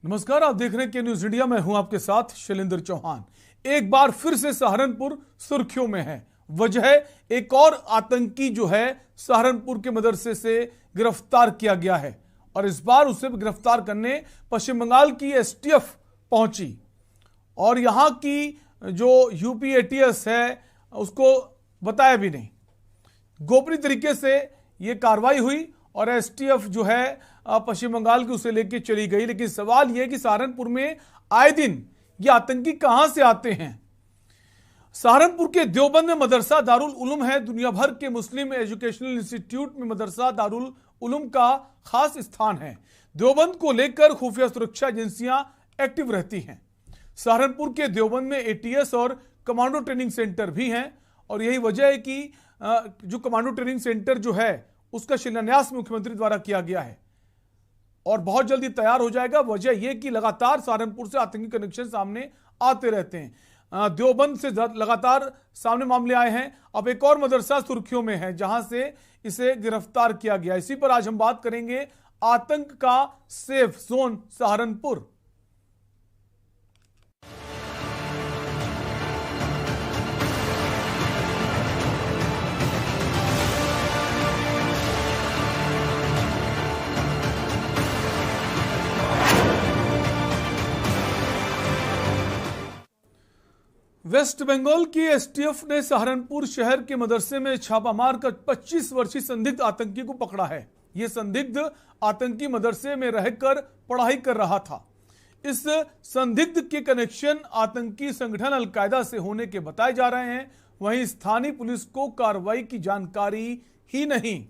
नमस्कार, आप देख रहे हैं के न्यूज इंडिया। मैं हूं आपके साथ शैलेंद्र चौहान। एक बार फिर से सहारनपुर सुर्खियों में है। वजह एक और आतंकी जो है सहारनपुर के मदरसे से गिरफ्तार किया गया है और इस बार उसे गिरफ्तार करने पश्चिम बंगाल की एसटीएफ पहुंची और यहां की जो यूपी एटीएस है उसको बताया भी नहीं। गोपनीय तरीके से यह कार्रवाई हुई और एसटीएफ जो है पश्चिम बंगाल की उसे लेकर चली गई। लेकिन सवाल यह कि सहारनपुर में आए दिन ये आतंकी कहां से आते हैं। सहारनपुर के देवबंद में मदरसा दारुल उलूम है। दुनिया भर के मुस्लिम एजुकेशनल इंस्टीट्यूट में मदरसा दारुल उलूम का खास स्थान है। देवबंद को लेकर खुफिया सुरक्षा एजेंसियां एक्टिव रहती हैं। सहारनपुर के देवबंद में एटीएस और कमांडो ट्रेनिंग सेंटर भी हैं और यही वजह है कि जो कमांडो ट्रेनिंग सेंटर जो है उसका शिलान्यास मुख्यमंत्री द्वारा किया गया है और बहुत जल्दी तैयार हो जाएगा। वजह यह कि लगातार सहारनपुर से आतंकी कनेक्शन सामने आते रहते हैं। देवबंद से लगातार सामने मामले आए हैं। अब एक और मदरसा सुर्खियों में है जहां से इसे गिरफ्तार किया गया। इसी पर आज हम बात करेंगे। आतंक का safe zone Saharanpur. West Bengal की एसटीएफ ने सहारनपुर शहर के मदरसे में छापा मारकर 25 वर्षीय संदिग्ध आतंकी को पकड़ा है। यह संदिग्ध आतंकी मदरसे में रहकर पढ़ाई कर रहा था। इस संदिग्ध के कनेक्शन आतंकी संगठन अलकायदा से होने के बताए जा रहे हैं। वहीं स्थानीय पुलिस को कार्रवाई की जानकारी ही नहीं।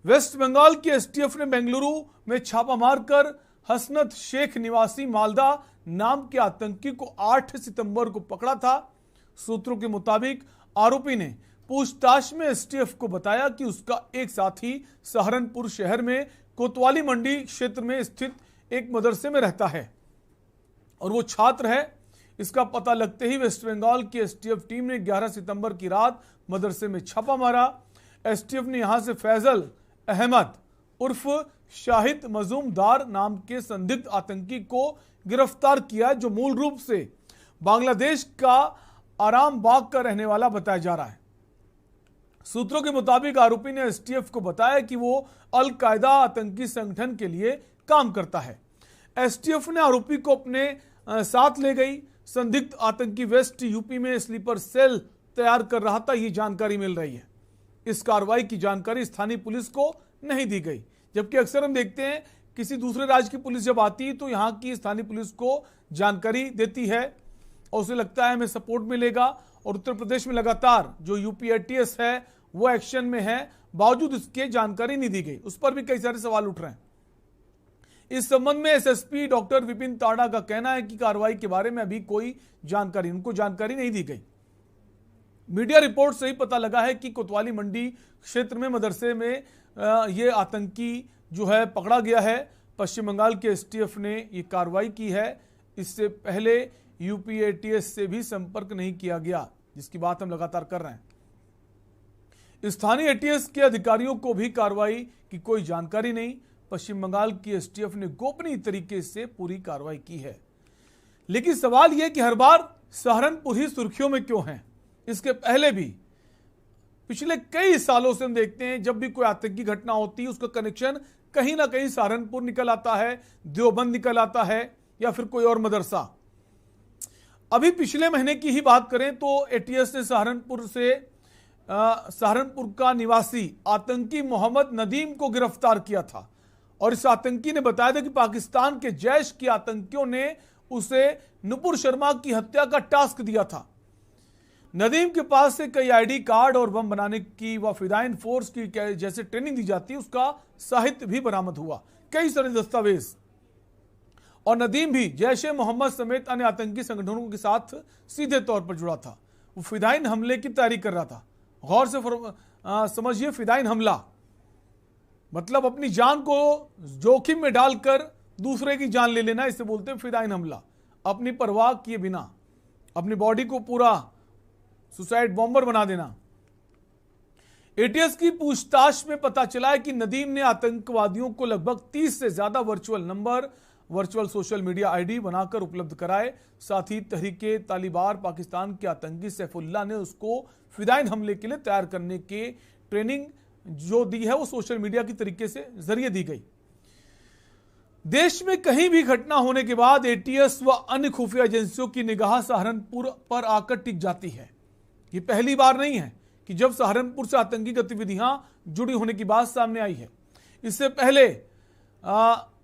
वेस्ट बंगाल की एसटीएफ ने बेंगलुरु में छापा मारकर हसनत शेख निवासी मालदा नाम के आतंकी को 8 सितंबर को पकड़ा था। सूत्रों के मुताबिक आरोपी ने पूछताछ में एसटीएफ को बताया कि उसका एक साथी सहारनपुर शहर में कोतवाली मंडी क्षेत्र में स्थित एक मदरसे में रहता है और वो छात्र है। इसका पता लगते ही वेस्ट बंगाल की एसटीएफ टीम ने 11 सितंबर की रात मदरसे में छापा मारा। एसटीएफ ने यहां से फैजल अहमद उर्फ शाहिद मजूमदार नाम के संदिग्ध आतंकी को गिरफ्तार किया, जो मूल रूप से बांग्लादेश का आराम बाग का रहने वाला बताया जा रहा है। सूत्रों के मुताबिक आरोपी ने एसटीएफ को बताया कि वो अल कायदा आतंकी संगठन के लिए काम करता है। एसटीएफ ने आरोपी को अपने साथ ले गई। संदिग्ध आतंकी वेस्ट यूपी में स्लीपर सेल तैयार कर रहा था, ये जानकारी मिल रही है। इस कार्रवाई की जानकारी स्थानीय पुलिस को नहीं दी गई, जबकि अक्सर हम देखते हैं किसी दूसरे राज्य की पुलिस जब आती है तो यहाँ की स्थानीय पुलिस को जानकारी देती है और उसे लगता है हमें सपोर्ट मिलेगा। और उत्तर प्रदेश में लगातार जो यूपी एटीएस है वो एक्शन में है, बावजूद इसके जानकारी नहीं दी गई। उस पर भी कई सारे सवाल उठ रहे हैं। इस संबंध में एसएसपी डॉक्टर विपिन ताड़ा का कहना है कि कार्रवाई के बारे में अभी कोई जानकारी उनको जानकारी नहीं दी गई। मीडिया रिपोर्ट से ही पता लगा है कि कोतवाली मंडी क्षेत्र में मदरसे में ये आतंकी जो है पकड़ा गया है। पश्चिम बंगाल के एसटीएफ ने ये कार्रवाई की है। इससे पहले यूपी एटीएस से भी संपर्क नहीं किया गया, जिसकी बात हम लगातार कर रहे हैं। स्थानीय एटीएस के अधिकारियों को भी कार्रवाई की कोई जानकारी नहीं। पश्चिम बंगाल की एसटीएफ ने गोपनीय तरीके से पूरी कार्रवाई की है। लेकिन सवाल यह कि हर बार सहारनपुर ही सुर्खियों में क्यों है। इसके पहले भी पिछले कई सालों से हम देखते हैं जब भी कोई आतंकी घटना होती है उसका कनेक्शन कहीं ना कहीं सहारनपुर निकल आता है, देवबंद निकल आता है या फिर कोई और मदरसा। अभी पिछले महीने की ही बात करें तो एटीएस ने सहारनपुर का निवासी आतंकी मोहम्मद नदीम को गिरफ्तार किया था और इस आतंकी ने बताया था कि पाकिस्तान के जैश के आतंकियों ने उसे नुपुर शर्मा की हत्या का टास्क दिया था। नदीम के पास से कई आईडी कार्ड और बम बनाने की व फिदाइन फोर्स की जैसे ट्रेनिंग दी जाती है उसका साहित्य भी बरामद हुआ, कई सारे दस्तावेज। और नदीम भी जैश ए मोहम्मद समेत अन्य आतंकी संगठनों के साथ सीधे तौर पर जुड़ा था। वो फिदाइन हमले की तैयारी कर रहा था। गौर से समझिए, फिदाइन हमला मतलब अपनी जान को जोखिम में डालकर दूसरे की जान ले लेना, इसे बोलते हैं फिदाइन हमला। अपनी परवाह किए बिना अपनी बॉडी को पूरा सुसाइड बॉम्बर बना देना। एटीएस की पूछताछ में पता चला है कि नदीम ने आतंकवादियों को लगभग 30 से ज्यादा virtual number, virtual social media ID बनाकर उपलब्ध कराए। साथ ही तहरीके तालिबान पाकिस्तान के आतंकी सैफुल्लाह ने उसको फिदाइन हमले के लिए तैयार करने की ट्रेनिंग जो दी है वो सोशल मीडिया की तरीके से जरिए दी गई। देश में कहीं भी घटना होने के बाद एटीएस व अन्य खुफिया एजेंसियों की निगाह सहारनपुर पर आकर टिक जाती है। ये पहली बार नहीं है कि जब सहारनपुर से आतंकी गतिविधियां जुड़ी होने की बात सामने आई है। इससे पहले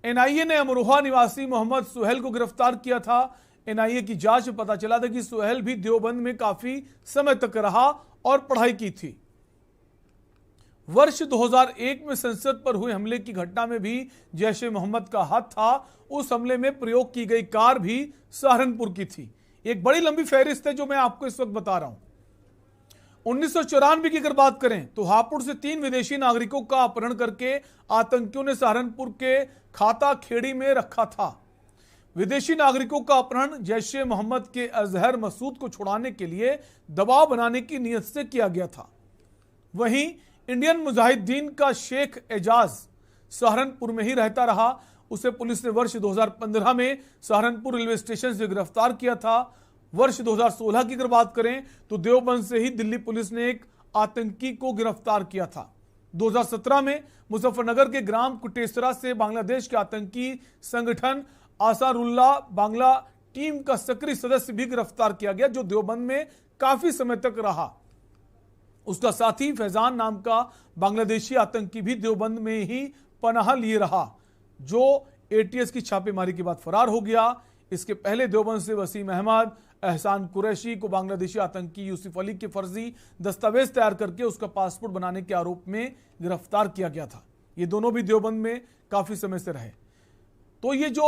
एनआईए ने अमरोहा निवासी मोहम्मद सुहेल को गिरफ्तार किया था। एनआईए की जांच में पता चला था कि सुहेल भी देवबंद में काफी समय तक रहा और पढ़ाई की थी। वर्ष 2001 में संसद पर हुए हमले की घटना में भी जैश ए मोहम्मद का हाथ था। उस हमले में प्रयोग की गई कार भी सहारनपुर की थी। एक बड़ी लंबी फहरिस्त है जो मैं आपको इस वक्त बता रहा हूं। 1994 की अगर बात करें तो हापुड़ से 3 विदेशी नागरिकों का अपहरण करके आतंकियों ने सहारनपुर के खाता खेड़ी में रखा था। विदेशी नागरिकों का अपहरण जैश ए मोहम्मद के अजहर मसूद को छुड़ाने के लिए दबाव बनाने की नीयत से किया गया था। वहीं इंडियन मुजाहिदीन का शेख एजाज सहारनपुर में ही रहता रहा। उसे पुलिस ने वर्ष 2015 में सहारनपुर रेलवे स्टेशन से गिरफ्तार किया था। वर्ष 2016 की अगर बात करें तो देवबंद से ही दिल्ली पुलिस ने एक आतंकी को गिरफ्तार किया था। 2017 में मुजफ्फरनगर के ग्राम कुटेसरा से बांग्लादेश के आतंकी संगठन आसारुल्लाह बांग्ला टीम का सक्रिय सदस्य भी गिरफ्तार किया गया जो देवबंद में काफी समय तक रहा। उसका साथी फैजान नाम का बांग्लादेशी आतंकी भी देवबंद में ही पनाह लिए रहा जो एटीएस की छापेमारी के बाद फरार हो गया। इसके पहले देवबंद से वसीम अहमद, एहसान कुरैशी को बांग्लादेशी आतंकी यूसुफ अली के फर्जी दस्तावेज तैयार करके उसका पासपोर्ट बनाने के आरोप में गिरफ्तार किया गया था। ये दोनों भी देवबंद में काफी समय से रहे। तो ये जो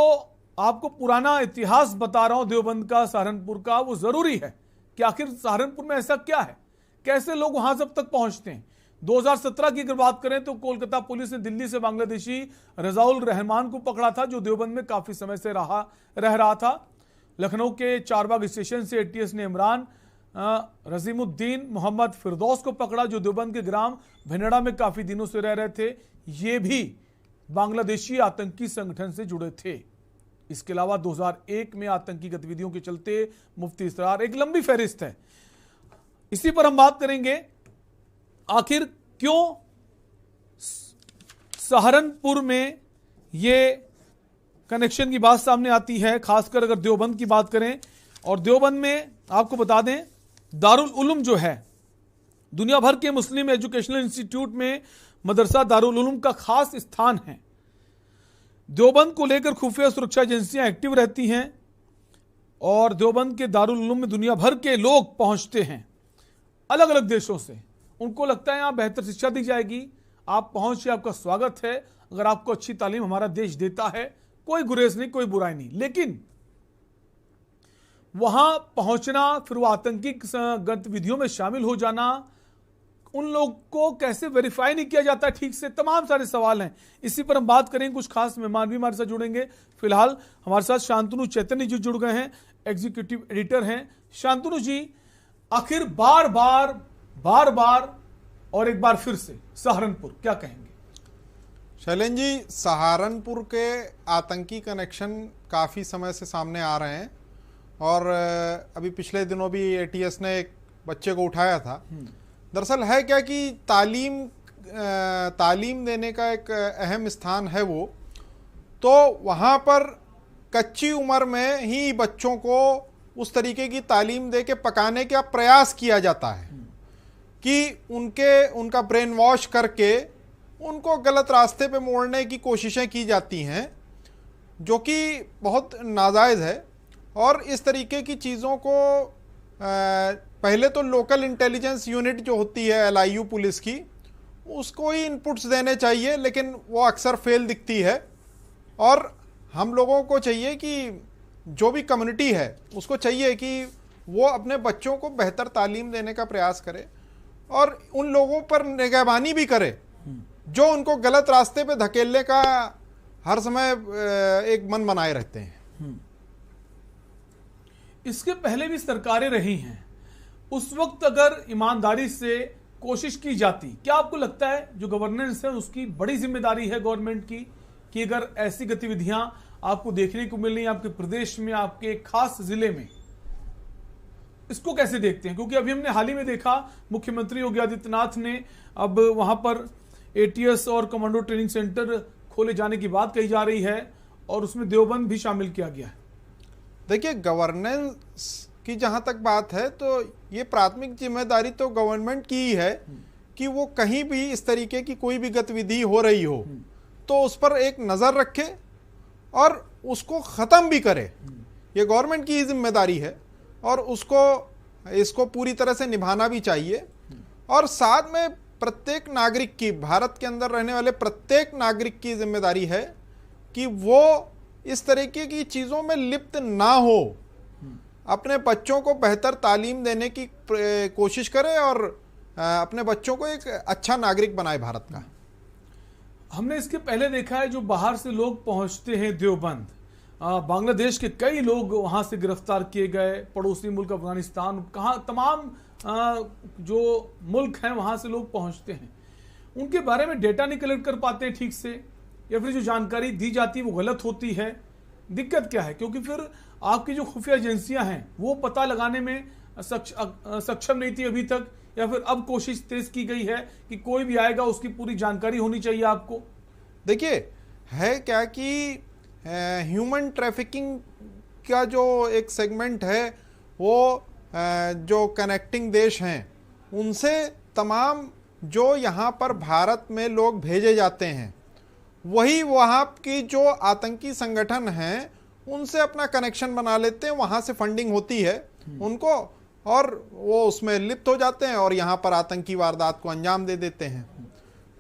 आपको पुराना इतिहास बता रहा हूं देवबंद का, सहारनपुर का, वो जरूरी है कि आखिर सहारनपुर में ऐसा क्या है, कैसे लोग वहां सब तक पहुंचते हैं। 2017 की अगर बात करें तो कोलकाता पुलिस ने दिल्ली से बांग्लादेशी रजाउल रहमान को पकड़ा था जो देवबंद में काफी समय से रह रहा था। लखनऊ के चारबाग स्टेशन से एटीएस ने इमरान रजीमुद्दीन मोहम्मद फिरदौस को पकड़ा जो देवबंद के ग्राम भिनेड़ा में काफी दिनों से रह रहे थे। ये भी बांग्लादेशी आतंकी संगठन से जुड़े थे। इसके अलावा 2001 में आतंकी गतिविधियों के चलते मुफ्ती इसरार, एक लंबी फहरिस्त है। इसी पर हम बात करेंगे आखिर क्यों सहारनपुर में ये कनेक्शन की बात सामने आती है, खासकर अगर देवबंद की बात करें। और देवबंद में आपको बता दें दारुल उलूम जो है दुनिया भर के मुस्लिम एजुकेशनल इंस्टीट्यूट में मदरसा दारुल उलूम का खास स्थान है। देवबंद को लेकर खुफिया सुरक्षा एजेंसियां एक्टिव रहती हैं और देवबंद के दारुल उलूम में दुनिया भर के लोग पहुंचते हैं अलग अलग देशों से। उनको लगता है यहां बेहतर शिक्षा दी जाएगी, आप पहुंचे, आपका स्वागत है। अगर आपको अच्छी तालीम हमारा देश देता है, कोई गुरेज नहीं, कोई बुराई नहीं। लेकिन वहां पहुंचना, फिर वो आतंकी गतिविधियों में शामिल हो जाना, उन लोग को कैसे वेरीफाई नहीं किया जाता ठीक से, तमाम सारे सवाल हैं। इसी पर हम बात करेंगे। कुछ खास मेहमान भी हमारे साथ जुड़ेंगे। फिलहाल हमारे साथ शांतनु चैतन्य जी जुड़ गए हैं, एग्जीक्यूटिव एडिटर हैं। शांतनु जी, आखिर बार बार और एक बार फिर से सहारनपुर, क्या कहेंगे? शैलेन जी, सहारनपुर के आतंकी कनेक्शन काफ़ी समय से सामने आ रहे हैं और अभी पिछले दिनों भी एटीएस ने एक बच्चे को उठाया था। दरअसल है क्या कि तालीम देने का एक अहम स्थान है वो, तो वहाँ पर कच्ची उम्र में ही बच्चों को उस तरीके की तालीम दे के पकाने का प्रयास किया जाता है कि उनका ब्रेन वॉश करके उनको गलत रास्ते पे मोड़ने की कोशिशें की जाती हैं, जो कि बहुत नाजायज़ है। और इस तरीके की चीज़ों को पहले तो लोकल इंटेलिजेंस यूनिट जो होती है LIU पुलिस की, उसको ही इनपुट्स देने चाहिए, लेकिन वो अक्सर फेल दिखती है। और हम लोगों को चाहिए कि जो भी कम्युनिटी है उसको चाहिए कि वो अपने बच्चों को बेहतर तालीम देने का प्रयास करे और उन लोगों पर निगहबानी भी करे जो उनको गलत रास्ते पे धकेलने का हर समय एक मन बनाए रहते हैं। इसके पहले भी सरकारें रही हैं, उस वक्त अगर ईमानदारी से कोशिश की जाती, क्या आपको लगता है जो गवर्नेंस है उसकी बड़ी जिम्मेदारी है गवर्नमेंट की कि अगर ऐसी गतिविधियां आपको देखने को मिल रही है आपके प्रदेश में, आपके खास जिले में, इसको कैसे देखते हैं? क्योंकि अभी हमने हाल ही में देखा मुख्यमंत्री योगी आदित्यनाथ ने अब वहां पर एटीएस और कमांडो ट्रेनिंग सेंटर खोले जाने की बात कही जा रही है और उसमें देवबंद भी शामिल किया गया है। देखिए, गवर्नेंस की जहां तक बात है तो ये प्राथमिक जिम्मेदारी तो गवर्नमेंट की ही है कि वो कहीं भी इस तरीके की कोई भी गतिविधि हो रही हो तो उस पर एक नज़र रखे और उसको ख़त्म भी करे। ये गवर्नमेंट की ही जिम्मेदारी है और इसको पूरी तरह से निभाना भी चाहिए। और साथ में प्रत्येक नागरिक की, भारत के अंदर रहने वाले प्रत्येक नागरिक की जिम्मेदारी है कि वो इस तरीके की चीज़ों में लिप्त ना हो, अपने बच्चों को बेहतर तालीम देने की कोशिश करे और अपने बच्चों को एक अच्छा नागरिक बनाए भारत का। हमने इसके पहले देखा है जो बाहर से लोग पहुंचते हैं देवबंद, बांग्लादेश के कई लोग वहां से गिरफ्तार किए गए, पड़ोसी मुल्क अफगानिस्तान, कहाँ तमाम जो मुल्क हैं वहां से लोग पहुंचते हैं। उनके बारे में डेटा नहीं कलेक्ट कर पाते हैं ठीक से, या फिर जो जानकारी दी जाती है वो गलत होती है। दिक्कत क्या है? क्योंकि फिर आपकी जो खुफिया एजेंसियां हैं वो पता लगाने में सक्षम नहीं थी अभी तक, या फिर अब कोशिश तेज की गई है कि कोई भी आएगा उसकी पूरी जानकारी होनी चाहिए आपको? देखिए, है क्या कि ह्यूमन ट्रैफिकिंग का जो एक सेगमेंट है वो जो कनेक्टिंग देश हैं उनसे तमाम जो यहाँ पर भारत में लोग भेजे जाते हैं वही वहाँ की जो आतंकी संगठन हैं उनसे अपना कनेक्शन बना लेते हैं, वहाँ से फंडिंग होती है उनको और वो उसमें लिप्त हो जाते हैं और यहाँ पर आतंकी वारदात को अंजाम दे देते हैं।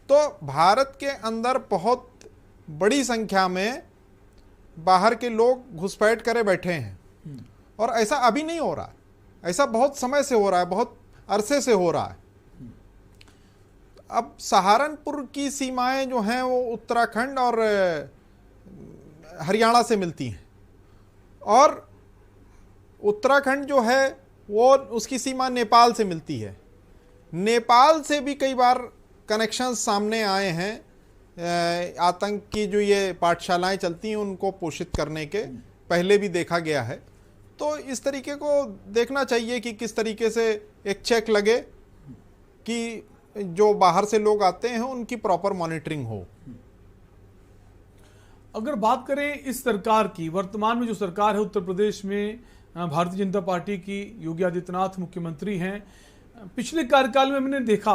तो भारत के अंदर बहुत बड़ी संख्या में बाहर के लोग घुसपैठ करे बैठे हैं और ऐसा अभी नहीं हो रहा है, ऐसा बहुत समय से हो रहा है, बहुत अरसे से हो रहा है। अब सहारनपुर की सीमाएं जो हैं वो उत्तराखंड और हरियाणा से मिलती हैं और उत्तराखंड जो है वो उसकी सीमा नेपाल से मिलती है। नेपाल से भी कई बार कनेक्शन सामने आए हैं, आतंक की जो ये पाठशालाएं चलती हैं उनको पोषित करने के पहले भी देखा गया है। तो इस तरीके को देखना चाहिए कि किस तरीके से एक चेक लगे कि जो बाहर से लोग आते हैं उनकी प्रॉपर मॉनिटरिंग हो। अगर बात करें इस सरकार की, वर्तमान में जो सरकार है उत्तर प्रदेश में, भारतीय जनता पार्टी की, योगी आदित्यनाथ मुख्यमंत्री हैं, पिछले कार्यकाल में हमने देखा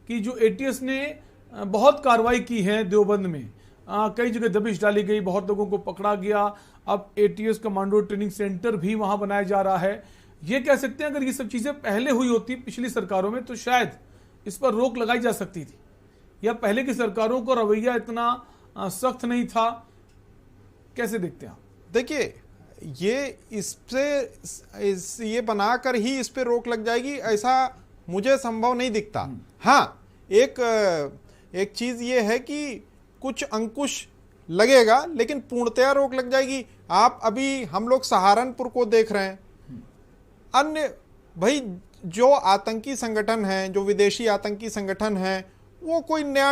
कि जो एटीएस ने बहुत कार्रवाई की है देवबंद में, कई जगह दबिश डाली गई, बहुत लोगों को पकड़ा गया। अब एटीएस कमांडो ट्रेनिंग सेंटर भी वहां बनाया जा रहा है। ये कह सकते हैं अगर ये सब चीजें पहले हुई होती पिछली सरकारों में तो शायद इस पर रोक लगाई जा सकती थी, या पहले की सरकारों को रवैया इतना सख्त नहीं था। कैसे देखते हैं आप? देखिए, ये बनाकर ही इस पे रोक लग जाएगी ऐसा मुझे संभव नहीं दिखता। हाँ, एक चीज ये है कि कुछ अंकुश लगेगा लेकिन पूर्णतया रोक लग जाएगी। आप अभी हम लोग सहारनपुर को देख रहे हैं, अन्य भाई जो आतंकी संगठन हैं, जो विदेशी आतंकी संगठन हैं, वो कोई नया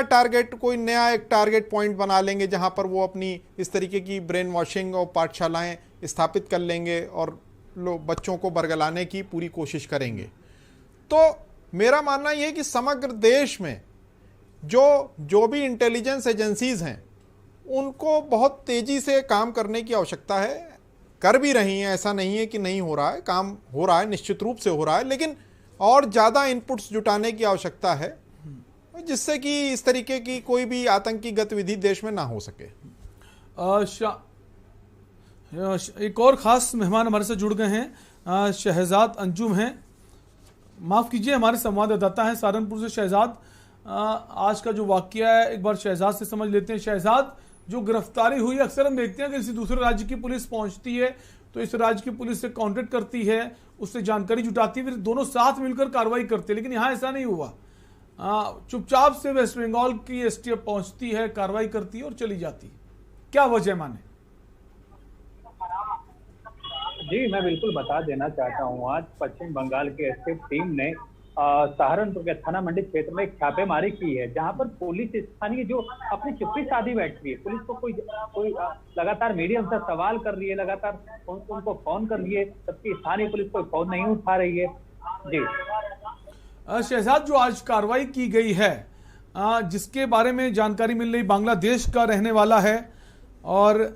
एक टारगेट पॉइंट बना लेंगे जहां पर वो अपनी इस तरीके की ब्रेन वॉशिंग और पाठशालाएं स्थापित कर लेंगे और लोग बच्चों को बरगलाने की पूरी कोशिश करेंगे। तो मेरा मानना यह है कि समग्र देश में जो भी इंटेलिजेंस एजेंसीज हैं उनको बहुत तेजी से काम करने की आवश्यकता है। कर भी रही हैं, ऐसा नहीं है कि नहीं हो रहा है, काम हो रहा है, निश्चित रूप से हो रहा है, लेकिन और ज़्यादा इनपुट्स जुटाने की आवश्यकता है जिससे कि इस तरीके की कोई भी आतंकी गतिविधि देश में ना हो सके। एक और खास मेहमान हमारे साथ जुड़ गए हैं, शहजाद अंजुम हैं, माफ कीजिए हमारे संवाददाता हैं सहारनपुर से। शहजाद, आज का जो वाकया है एक बार शहजाद से समझ लेते हैं। शहजाद, जो गिरफ्तारी हुई, अक्सर हम देखते हैं कि किसी दूसरे राज्य की पुलिस पहुंचती है तो इस राज्य की पुलिस से कांटेक्ट करती है, उससे जानकारी जुटाती है, फिर दोनों साथ मिलकर कार्रवाई करते हैं, लेकिन यहाँ ऐसा नहीं हुआ। चुपचाप से वेस्ट बंगाल की एसटीएफ पहुंचती है, कार्रवाई करती है और चली जाती है। क्या वजह माने? जी, मैं बिल्कुल बता देना चाहता हूँ। आज पश्चिम बंगाल की एसटीएफ टीम ने सहारनपुर के थाना मंडी क्षेत्र में एक छापेमारी की है, जहां पर पुलिस स्थानीय जो अपनी चुप्पी साधी बैठी है, पुलिस को कोई लगातार मीडियम से सवाल कर रही है, लगातार उनको फोन कर रही है, जबकि स्थानीय पुलिस कोई फोन नहीं उठा रही है। जी शहजाद, जो आज कार्रवाई की गई है, जिसके बारे में जानकारी मिल रही, बांग्लादेश का रहने वाला है और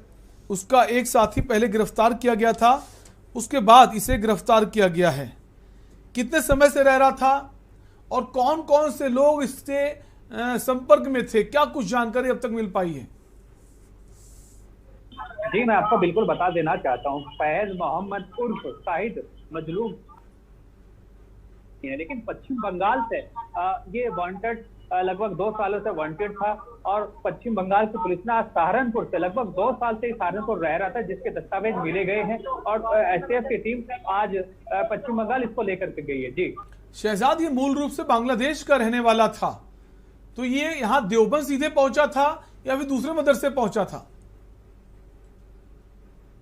उसका एक साथी पहले गिरफ्तार किया गया था, उसके बाद इसे गिरफ्तार किया गया है। कितने समय से रह रहा था और कौन कौन से लोग इससे संपर्क में थे, क्या कुछ जानकारी अब तक मिल पाई है? जी मैं आपको बिल्कुल बता देना चाहता हूँ, फैज मोहम्मद उर्फ शाहिद मजलूम है, लेकिन पश्चिम बंगाल से ये वांटेड लगभग 2 सालों से वांटेड था और पश्चिम बंगाल की पुलिस ने आज सहारनपुर से लगभग 2 साल से सहारनपुर रह रहा था, जिसके दस्तावेज मिले गए हैं और एसटीएफ की टीम आज पश्चिम बंगाल इसको लेकर के गई है। जी शहजाद, ये मूल रूप से बांग्लादेश का रहने वाला था, तो ये यहाँ देवबंद सीधे पहुंचा था या फिर दूसरे मदरसे पहुंचा था?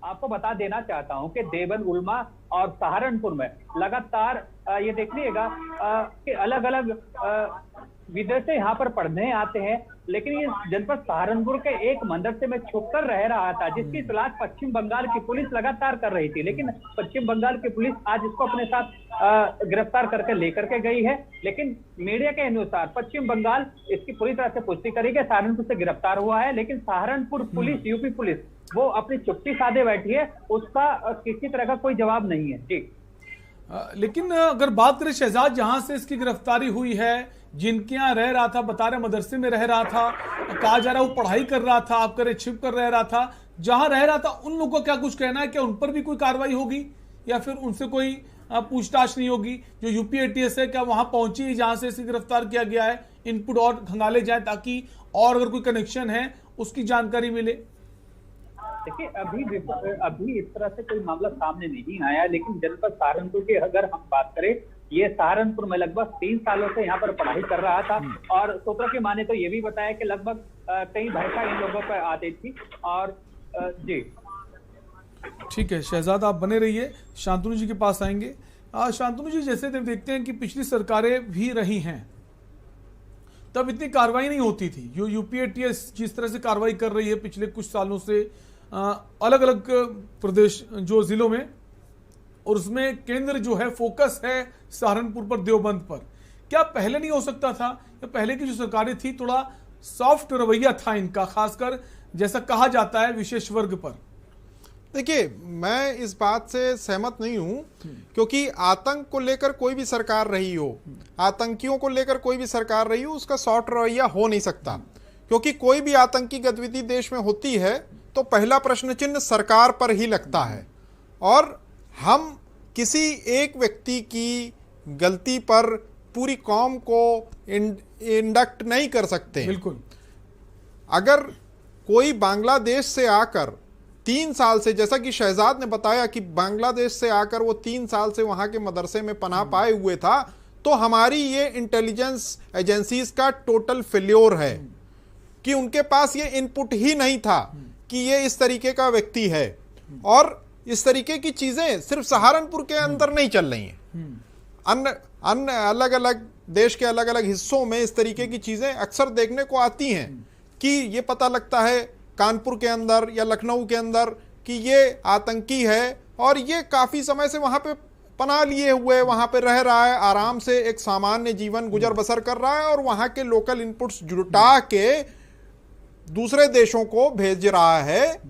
आपको बता देना चाहता हूं कि देवबंद उल्मा और सहारनपुर में लगातार ये देखिएगा कि अलग अलग विदेशी यहाँ पर पढ़ने आते हैं, लेकिन ये जनपद सहारनपुर के एक मदरसे में छुपकर रह रहा था, जिसकी तलाश पश्चिम बंगाल की पुलिस लगातार कर रही थी, लेकिन पश्चिम बंगाल की पुलिस आज इसको अपने साथ गिरफ्तार करके लेकर के गई है। लेकिन मीडिया के अनुसार पश्चिम बंगाल इसकी पूरी तरह से पुष्टि करेगी, सहारनपुर से गिरफ्तार हुआ है, लेकिन सहारनपुर पुलिस, यूपी पुलिस, वो अपनी चुप्पी साधे बैठी है, उसका किसी तरह का कोई जवाब नहीं है। जी लेकिन अगर बात करें शहजाद, जहां से इसकी गिरफ्तारी हुई है, जिनके यहाँ रह रहा था, बता रहे मदरसे में रह रहा था, कहा जा रहा है वो पढ़ाई कर रहा था, आप करे छिप कर रह रहा था, जहां रह रहा था उन लोगों का क्या कुछ कहना है? क्या उन पर भी कोई कार्रवाई होगी या फिर उनसे कोई पूछताछ नहीं होगी? जो यूपी एटीएस है, क्या वहां पहुंची जहां से इसे गिरफ्तार किया गया है? इनपुट और खंगाले जाए ताकि और अगर कोई कनेक्शन है उसकी जानकारी मिले। देखिए अभी इस तरह से कोई मामला सामने नहीं आया, लेकिन जनपद सहारनपुर की अगर हम बात करें, ये सहारनपुर में लगभग 3 सालों से यहाँ पर पढ़ाई कर रहा था और सूत्रों की माने तो ये भी बताया कि लगभग कई भाषा इन लोगों पर आती थी। और जी ठीक है शहजाद, आप बने रहिए, शांतनु जी के पास आएंगे। शांतनु जी, जैसे देखते हैं कि पिछली सरकारें भी रही हैं, तब इतनी कार्रवाई नहीं होती थी। जो यूपीएटीएस जिस तरह से कार्रवाई कर रही है पिछले कुछ सालों से अलग अलग प्रदेश जो जिलों में, और उसमें केंद्र जो है फोकस है सहारनपुर पर, देवबंद पर, क्या पहले नहीं हो सकता था? या पहले की जो सरकारें थी थोड़ा सॉफ्ट रवैया था इनका, खासकर जैसा कहा जाता है विशेष वर्ग पर? देखिए, मैं इस बात से सहमत नहीं हूं, क्योंकि आतंक को लेकर कोई भी सरकार रही हो, आतंकियों को लेकर कोई भी सरकार रही हो, उसका सॉफ्ट रवैया हो नहीं सकता। क्योंकि कोई भी आतंकी गतिविधि देश में होती है तो पहला प्रश्न चिन्ह सरकार पर ही लगता है, और हम किसी एक व्यक्ति की गलती पर पूरी कौम को इंडक्ट नहीं कर सकते। बिल्कुल। अगर कोई बांग्लादेश से आकर 3 साल से, जैसा कि शहजाद ने बताया कि बांग्लादेश से आकर वो 3 साल से वहां के मदरसे में पनाह पाए हुए था, तो हमारी ये इंटेलिजेंस एजेंसीज का टोटल फेल्योर है कि उनके पास ये इनपुट ही नहीं था कि ये इस तरीके का व्यक्ति है। और इस तरीके की चीजें सिर्फ सहारनपुर के अंदर नहीं चल रही हैं, अन्य अलग अलग देश के अलग अलग हिस्सों में इस तरीके की चीजें अक्सर देखने को आती हैं कि ये पता लगता है कानपुर के अंदर या लखनऊ के अंदर कि ये आतंकी है और ये काफी समय से वहां पे पनाह लिए हुए वहां पे रह रहा है, आराम से एक सामान्य जीवन गुजर बसर कर रहा है और वहां के लोकल इनपुट्स जुटा के दूसरे देशों को भेज रहा है,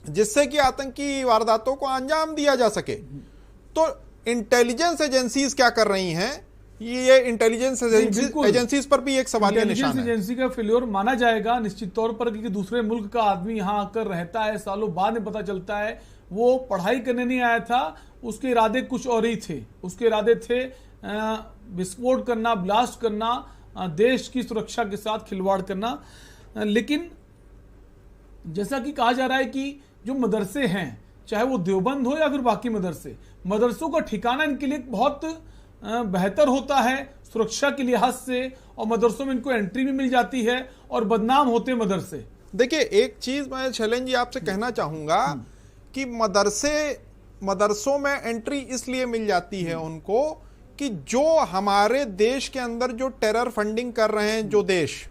जिससे कि आतंकी वारदातों को अंजाम दिया जा सके। तो इंटेलिजेंस एजेंसीज क्या कर रही हैं, ये इंटेलिजेंस एजेंसीज पर भी एक सवालिया निशान है। एजेंसी का फेल्योर माना जाएगा निश्चित तौर पर, क्योंकि दूसरे मुल्क का आदमी यहाँ आकर रहता है, सालों बाद में पता चलता है वो पढ़ाई करने नहीं आया था, उसके इरादे कुछ और ही थे। उसके इरादे थे विस्फोट करना, ब्लास्ट करना, देश की सुरक्षा के साथ खिलवाड़ करना। लेकिन जैसा कि कहा जा रहा है कि जो मदरसे हैं, चाहे वो देवबंद हो या फिर बाकी मदरसे, मदरसों का ठिकाना इनके लिए बहुत बेहतर होता है सुरक्षा के लिहाज से, और मदरसों में इनको एंट्री भी मिल जाती है और बदनाम होते हैं मदरसे। देखिए, एक चीज मैं शैलेंद्र जी आपसे कहना चाहूंगा कि मदरसों में एंट्री इसलिए मिल जाती है उनको कि जो हमारे देश के अंदर जो टेरर फंडिंग कर रहे हैं जो देश,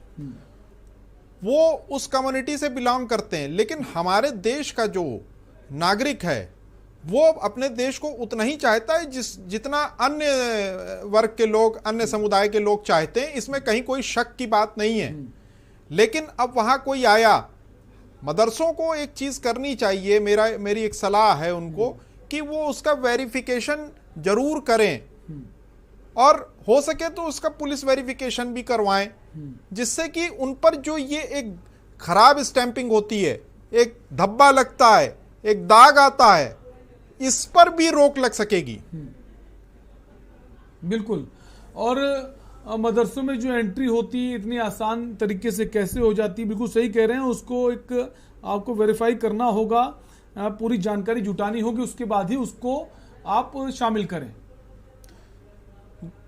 वो उस कम्युनिटी से बिलोंग करते हैं, लेकिन हमारे देश का जो नागरिक है वो अपने देश को उतना ही चाहता है जितना अन्य वर्ग के लोग, अन्य समुदाय के लोग चाहते हैं। इसमें कहीं कोई शक की बात नहीं है। लेकिन अब वहां कोई आया, मदरसों को एक चीज करनी चाहिए, मेरी एक सलाह है उनको कि वो उसका वेरिफिकेशन जरूर करें, और हो सके तो उसका पुलिस वेरिफिकेशन भी करवाएं, जिससे कि उन पर जो ये एक खराब स्टैंपिंग होती है, एक धब्बा लगता है, एक दाग आता है, इस पर भी रोक लग सकेगी। बिल्कुल। और मदरसों में जो एंट्री होती है इतनी आसान तरीके से कैसे हो जाती है, बिल्कुल सही कह रहे हैं। उसको एक आपको वेरीफाई करना होगा, पूरी जानकारी जुटानी होगी, उसके बाद ही उसको आप शामिल करें।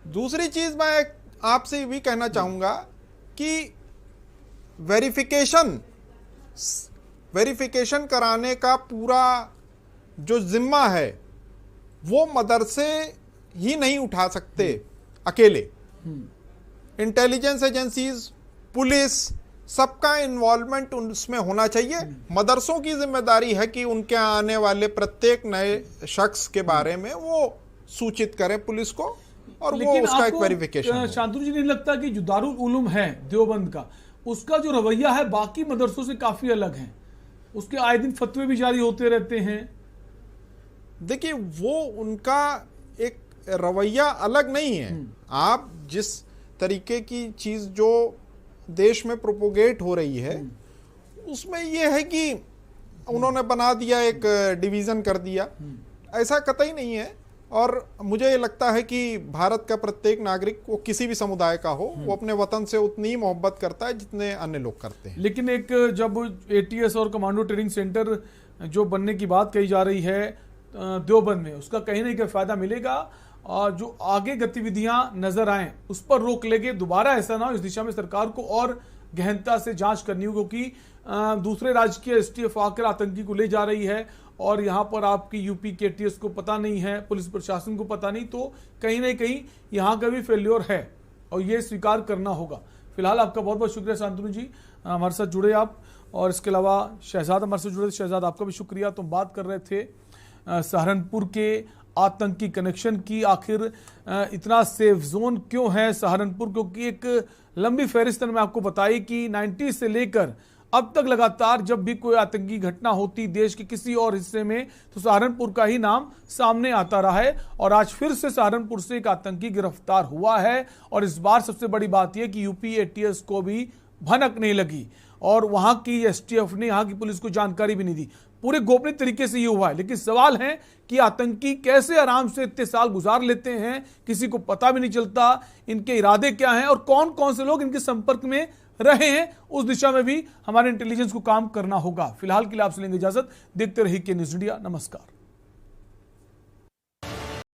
दूसरी चीज मैं आपसे ये भी कहना चाहूंगा कि वेरिफिकेशन कराने का पूरा जो जिम्मा है वो मदरसे ही नहीं उठा सकते अकेले। इंटेलिजेंस एजेंसीज, पुलिस, सबका इन्वॉल्वमेंट उसमें होना चाहिए। मदरसों की जिम्मेदारी है कि उनके आने वाले प्रत्येक नए शख्स के बारे में वो सूचित करें पुलिस को, और वो उसका एक वेरिफिकेशन। शांतनु जी, नहीं लगता कि जो दारुल उलूम है देवबंद का, उसका जो रवैया है बाकी मदरसों से काफी अलग है? उसके आए दिन फतवे भी जारी होते रहते हैं। देखिए, वो उनका एक रवैया अलग नहीं है। आप जिस तरीके की चीज जो देश में प्रोपोगेट हो रही है, उसमें यह है कि उन्होंने बना दिया, एक डिवीजन कर दिया, ऐसा कतई नहीं है। और मुझे ये लगता है कि भारत का प्रत्येक नागरिक, वो किसी भी समुदाय का हो, वो अपने वतन से उतनी ही मोहब्बत करता है जितने अन्य लोग करते हैं। लेकिन एक जब एटीएस और कमांडो ट्रेनिंग सेंटर जो बनने की बात कही जा रही है देवबंद में, उसका कहीं ना कहीं फायदा मिलेगा, और जो आगे गतिविधियां नजर आए उस पर रोक लेंगे। दोबारा ऐसा ना हो, इस दिशा में सरकार को और गहनता से जांच करनी होगी, क्योंकि दूसरे राज्य के एसटीएफ आकर आतंकी को ले जा रही है और यहाँ पर आपकी यूपी के एटीएस को पता नहीं है, पुलिस प्रशासन को पता नहीं, तो कहीं ना कहीं यहाँ का भी फेल्योर है और ये स्वीकार करना होगा। फिलहाल आपका बहुत बहुत शुक्रिया शांतनु जी, हमारे साथ जुड़े आप, और इसके अलावा शहजाद हमारे साथ जुड़े। शहजाद, आपका भी शुक्रिया। तुम बात कर रहे थे सहारनपुर के आतंकी कनेक्शन की, आखिर इतना सेफ जोन क्यों है सहारनपुर? क्योंकि एक लंबी फहरिस्त मैं आपको बताई कि 90 से लेकर अब तक लगातार जब भी कोई आतंकी घटना होती देश के किसी और हिस्से में, तो सहारनपुर का ही नाम सामने आता रहा है। और आज फिर से सहारनपुर से एक आतंकी गिरफ्तार हुआ है, और इस बार सबसे बड़ी बात यह कि यूपी एटीएस को भी भनक नहीं लगी और वहां की एसटीएफ ने, यहां की पुलिस को जानकारी भी नहीं दी। पूरे गोपनीय तरीके से ये हुआ है। लेकिन सवाल है कि आतंकी कैसे आराम से इतने साल गुजार लेते हैं, किसी को पता भी नहीं चलता इनके इरादे क्या हैं और कौन कौन से लोग इनके संपर्क में रहे हैं। उस दिशा में भी हमारे इंटेलिजेंस को काम करना होगा। फिलहाल के लिए आपसे लेंगे इजाजत। देखते रहिए के न्यूज़ इंडिया। नमस्कार।